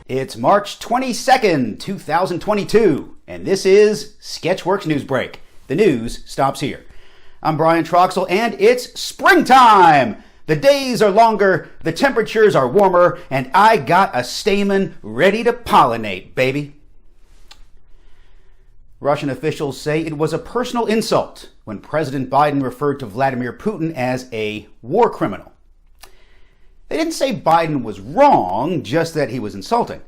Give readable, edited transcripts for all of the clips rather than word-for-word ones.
It's March 22nd, 2022, and this is Sketchworks NewsBrake. The news stops here. I'm Brian Troxell, and it's springtime! The days are longer, the temperatures are warmer, and I got a stamen ready to pollinate, baby. Russian officials say it was a personal insult when President Biden referred to Vladimir Putin as a war criminal. They didn't say Biden was wrong, just that he was insulting.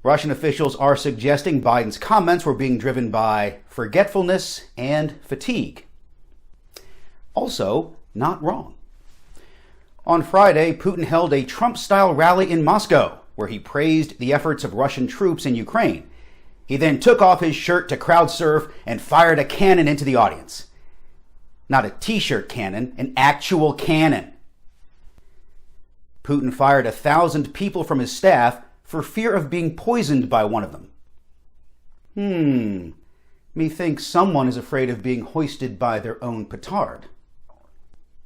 Russian officials are suggesting Biden's comments were being driven by forgetfulness and fatigue. Also, not wrong. On Friday, Putin held a Trump-style rally in Moscow, where he praised the efforts of Russian troops in Ukraine. He then took off his shirt to crowd surf and fired a cannon into the audience. Not a t-shirt cannon, an actual cannon. Putin fired 1,000 people from his staff for fear of being poisoned by one of them. Methinks someone is afraid of being hoisted by their own petard.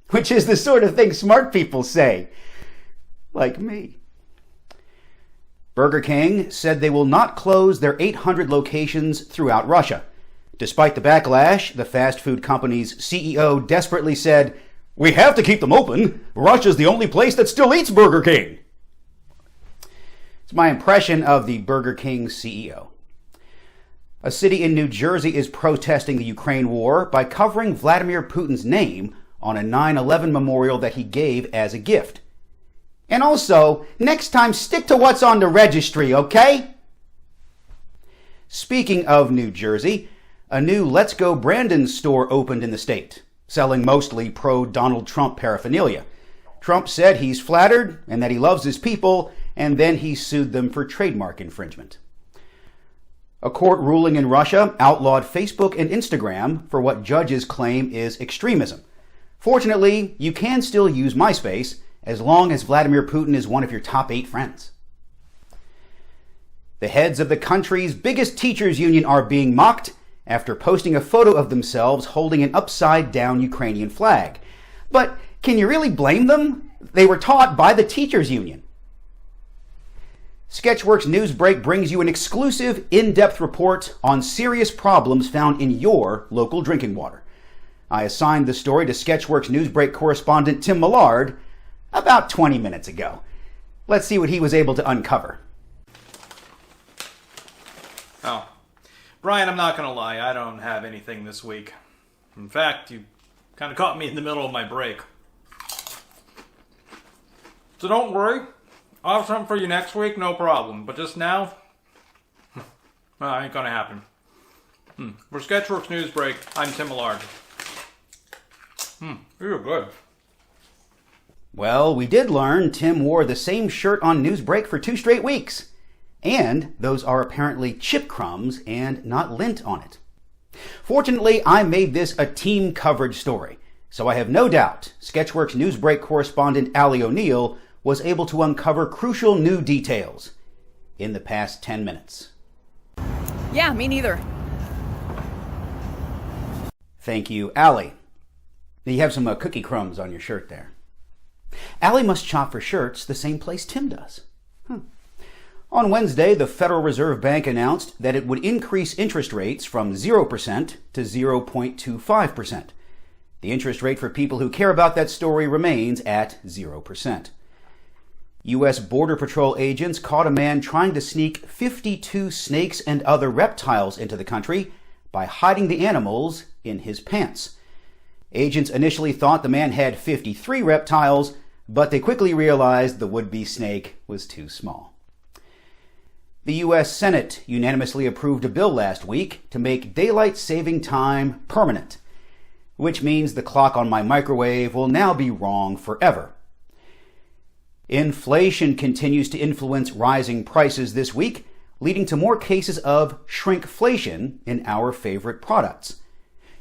Which is the sort of thing smart people say. Like me. Burger King said they will not close their 800 locations throughout Russia. Despite the backlash, the fast food company's CEO desperately said, "We have to keep them open. Russia's the only place that still eats Burger King." It's my impression of the Burger King CEO. A city in New Jersey is protesting the Ukraine war by covering Vladimir Putin's name on a 9/11 memorial that he gave as a gift. And also, next time stick to what's on the registry, okay? Speaking of New Jersey, a new Let's Go Brandon store opened in the state, selling mostly pro-Donald Trump paraphernalia. Trump said he's flattered and that he loves his people, and then he sued them for trademark infringement. A court ruling in Russia outlawed Facebook and Instagram for what judges claim is extremism. Fortunately, you can still use MySpace as long as Vladimir Putin is one of your top 8 friends. The heads of the country's biggest teachers union are being mocked after posting a photo of themselves holding an upside-down Ukrainian flag. But can you really blame them? They were taught by the teachers union. Sketchworks NewsBrake brings you an exclusive, in-depth report on serious problems found in your local drinking water. I assigned the story to Sketchworks NewsBrake correspondent Tim Millard about 20 minutes ago. Let's see what he was able to uncover. Oh. Brian, I'm not going to lie, I don't have anything this week. In fact, you kind of caught me in the middle of my break. So don't worry, I'll have something for you next week, no problem. But just now, ain't going to happen. For Sketchworks NewsBrake, I'm Tim Millard. You're good. Well, we did learn Tim wore the same shirt on NewsBrake for 2 straight weeks. And those are apparently chip crumbs and not lint on it. Fortunately, I made this a team coverage story, so I have no doubt Sketchworks NewsBrake correspondent Allie O'Neill was able to uncover crucial new details in the past 10 minutes. Yeah, me neither. Thank you, Allie. You have some cookie crumbs on your shirt there. Allie must shop for shirts the same place Tim does. On Wednesday, the Federal Reserve Bank announced that it would increase interest rates from 0% to 0.25%. The interest rate for people who care about that story remains at 0%. U.S. Border Patrol agents caught a man trying to sneak 52 snakes and other reptiles into the country by hiding the animals in his pants. Agents initially thought the man had 53 reptiles, but they quickly realized the would-be snake was too small. The U.S. Senate unanimously approved a bill last week to make daylight saving time permanent, which means the clock on my microwave will now be wrong forever. Inflation continues to influence rising prices this week, leading to more cases of shrinkflation in our favorite products.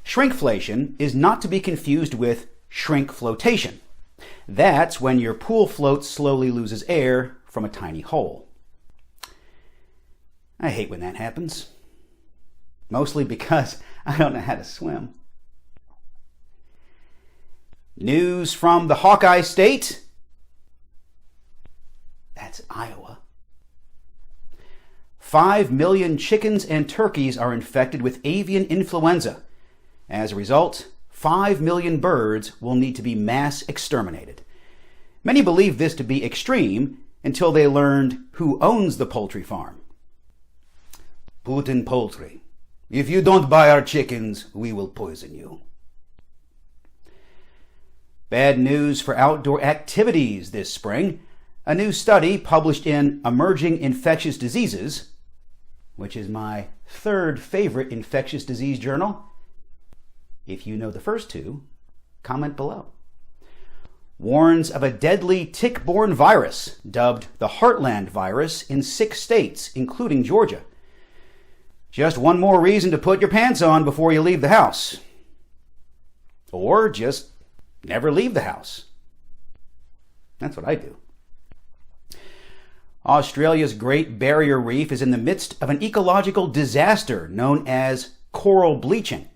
Shrinkflation is not to be confused with shrinkflotation. That's when your pool float slowly loses air from a tiny hole. I hate when that happens. Mostly because I don't know how to swim. News from the Hawkeye State. That's Iowa. 5 million chickens and turkeys are infected with avian influenza. As a result, 5 million birds will need to be mass exterminated. Many believed this to be extreme until they learned who owns the poultry farm. Putin Poultry. If you don't buy our chickens, we will poison you. Bad news for outdoor activities this spring. A new study published in Emerging Infectious Diseases, which is my third favorite infectious disease journal. If you know the first two, comment below. Warns of a deadly tick-borne virus dubbed the Heartland virus in 6 states, including Georgia. Just one more reason to put your pants on before you leave the house. Or just never leave the house. That's what I do. Australia's Great Barrier Reef is in the midst of an ecological disaster known as coral bleaching.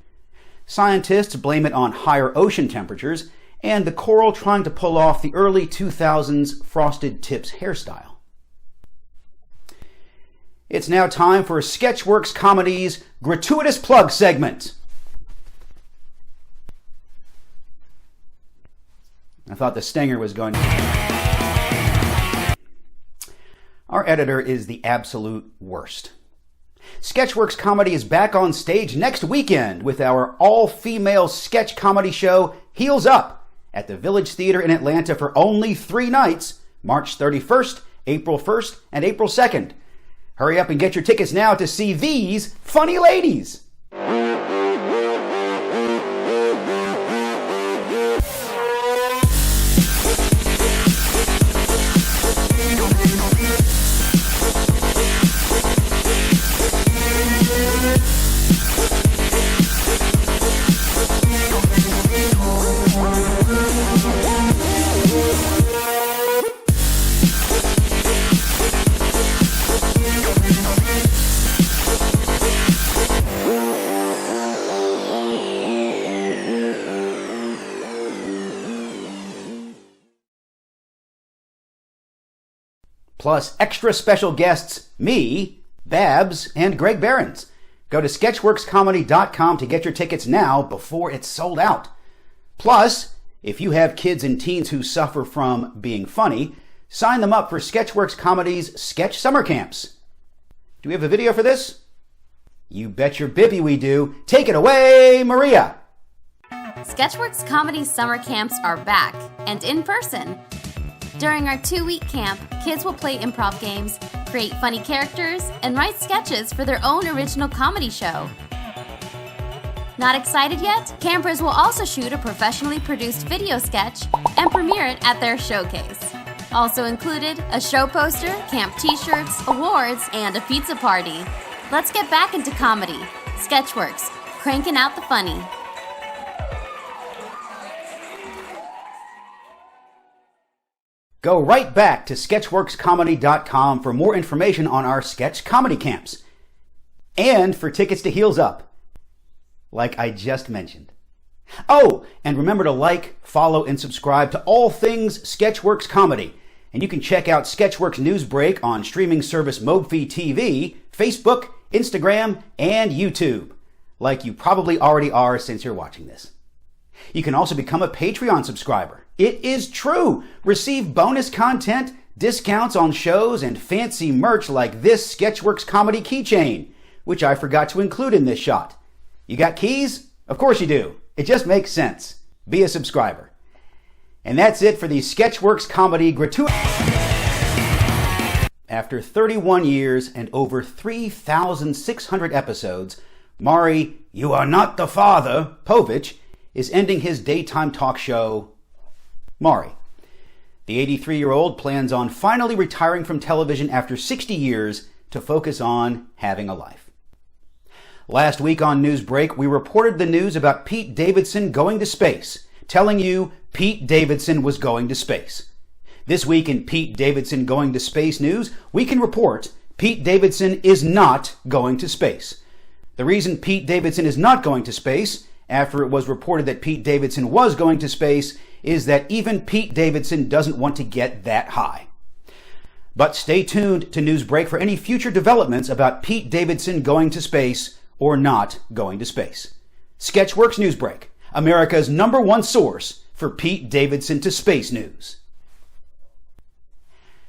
Scientists blame it on higher ocean temperatures and the coral trying to pull off the early 2000s frosted tips hairstyle. It's now time for Sketchworks Comedy's gratuitous plug segment. I thought the stinger was going to... Our editor is the absolute worst. Sketchworks Comedy is back on stage next weekend with our all-female sketch comedy show, Heels Up, at the Village Theater in Atlanta for only 3 nights, March 31st, April 1st, and April 2nd. Hurry up and get your tickets now to see these funny ladies. Plus extra special guests, me, Babs, and Greg Behrens. Go to sketchworkscomedy.com to get your tickets now before it's sold out. Plus, if you have kids and teens who suffer from being funny, sign them up for Sketchworks Comedy's Sketch Summer Camps. Do we have a video for this? You bet your bibby we do. Take it away, Maria! Sketchworks Comedy Summer Camps are back, and in person. During our 2-week camp, kids will play improv games, create funny characters, and write sketches for their own original comedy show. Not excited yet? Campers will also shoot a professionally produced video sketch and premiere it at their showcase. Also included, a show poster, camp t-shirts, awards, and a pizza party. Let's get back into comedy. Sketchworks, cranking out the funny. Go right back to sketchworkscomedy.com for more information on our sketch comedy camps. And for tickets to Heels Up, like I just mentioned. Oh, and remember to like, follow, and subscribe to all things Sketchworks Comedy. And you can check out Sketchworks NewsBrake on streaming service Mobi TV, Facebook, Instagram, and YouTube, like you probably already are since you're watching this. You can also become a Patreon subscriber. It is true! Receive bonus content, discounts on shows, and fancy merch like this Sketchworks Comedy keychain, which I forgot to include in this shot. You got keys? Of course you do. It just makes sense. Be a subscriber. And that's it for the Sketchworks Comedy gratuitous. After 31 years and over 3,600 episodes, Maury, You Are Not the Father, Povich, is ending his daytime talk show, Maury. The 83-year-old plans on finally retiring from television after 60 years to focus on having a life. Last week on NewsBrake, we reported the news about Pete Davidson going to space, telling you Pete Davidson was going to space. This week in Pete Davidson going to space news, we can report Pete Davidson is not going to space. The reason Pete Davidson is not going to space, after it was reported that Pete Davidson was going to space, is that even Pete Davidson doesn't want to get that high. But stay tuned to NewsBrake for any future developments about Pete Davidson going to space or not going to space. Sketchworks NewsBrake, America's #1 source for Pete Davidson to space news.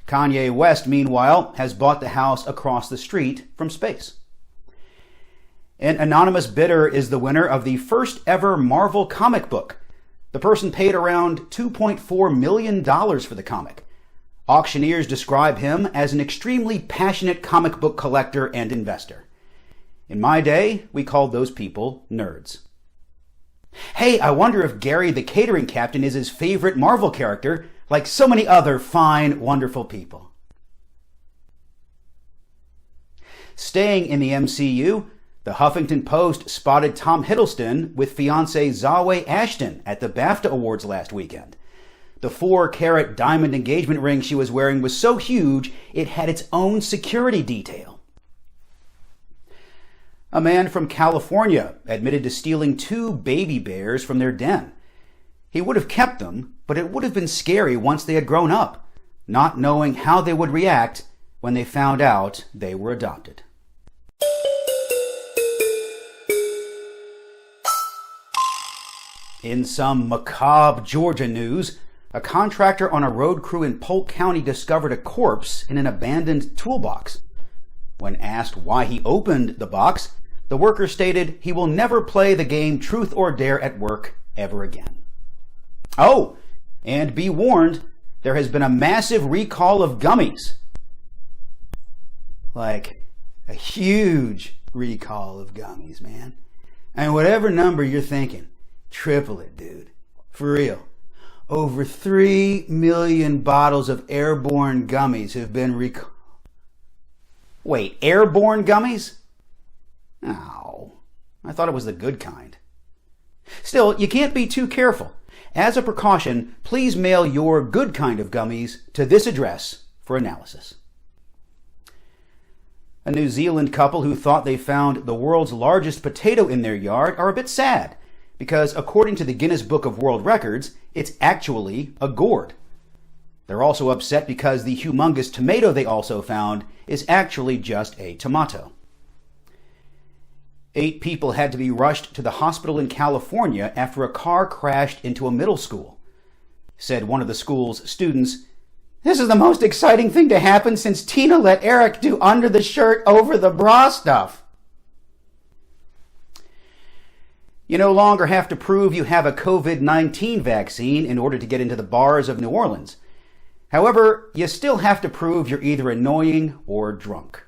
Kanye West, meanwhile, has bought the house across the street from space. An anonymous bidder is the winner of the first ever Marvel comic book. The person paid around $2.4 million for the comic. Auctioneers describe him as an extremely passionate comic book collector and investor. In my day, we called those people nerds. Hey, I wonder if Gary the catering captain is his favorite Marvel character, like so many other fine, wonderful people. Staying in the MCU, the Huffington Post spotted Tom Hiddleston with fiancée Zawe Ashton at the BAFTA Awards last weekend. The 4-carat diamond engagement ring she was wearing was so huge, it had its own security detail. A man from California admitted to stealing 2 baby bears from their den. He would have kept them, but it would have been scary once they had grown up, not knowing how they would react when they found out they were adopted. In some macabre Georgia news, a contractor on a road crew in Polk County discovered a corpse in an abandoned toolbox. When asked why he opened the box, the worker stated he will never play the game Truth or Dare at work ever again. Oh, and be warned, there has been a massive recall of gummies. Like, a huge recall of gummies, man. And whatever number you're thinking, triple it, dude. For real. Over 3 million bottles of airborne gummies have been recalled. Wait, airborne gummies? Oh, I thought it was the good kind. Still, you can't be too careful. As a precaution, please mail your good kind of gummies to this address for analysis. A New Zealand couple who thought they found the world's largest potato in their yard are a bit sad, because according to the Guinness Book of World Records, it's actually a gourd. They're also upset because the humongous tomato they also found is actually just a tomato. 8 people had to be rushed to the hospital in California after a car crashed into a middle school. Said one of the school's students, "This is the most exciting thing to happen since Tina let Eric do under the shirt over the bra stuff." You no longer have to prove you have a COVID-19 vaccine in order to get into the bars of New Orleans. However, you still have to prove you're either annoying or drunk.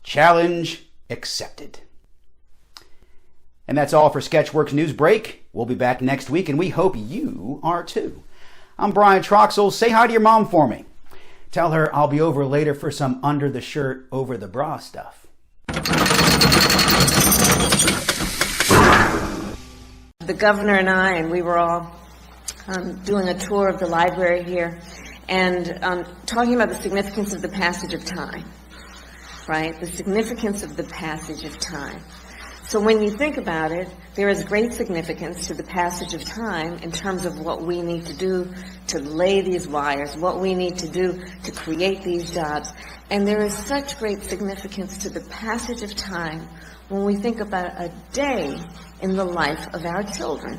Challenge accepted. And that's all for Sketchworks NewsBrake. We'll be back next week, and we hope you are too. I'm Brian Troxell. Say hi to your mom for me. Tell her I'll be over later for some under the shirt, over the bra stuff. The governor and I, and we were all doing a tour of the library here, and talking about the significance of the passage of time, right? The significance of the passage of time. So when you think about it, there is great significance to the passage of time in terms of what we need to do to lay these wires, what we need to do to create these jobs. And there is such great significance to the passage of time when we think about a day in the life of our children.